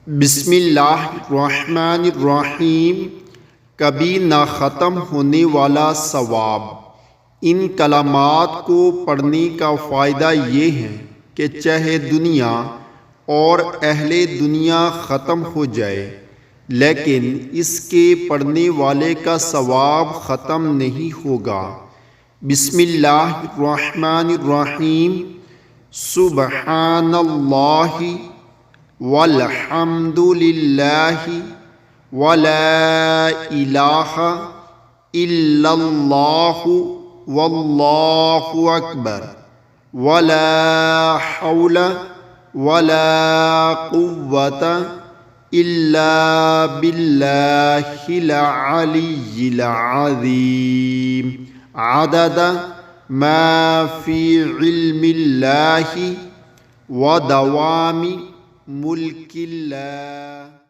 बिस्मिल्लाहिर्रहमानिर्रहीम। कभी ना ख़त्म होने वाला सवाब। इन कलामात को पढ़ने का फ़ायदा ये है कि चाहे दुनिया और अहले दुनिया ख़त्म हो जाए, लेकिन इसके पढ़ने वाले का सवाब ख़त्म नहीं होगा। बिस्मिल्लाहिर्रहमानिर्रहीम। सुबहानल्लाहि वल्हम्दुलिल्लाहि वला इलाहा इल्लल्लाहु वल्लाहु अकबर वला हौला वला कुव्वता इल्ला बिल्लाहिल अलिय्यिल अज़ीम। अदद मा फी इल्मिल्लाहि व दवामी मुल्किल्लाह।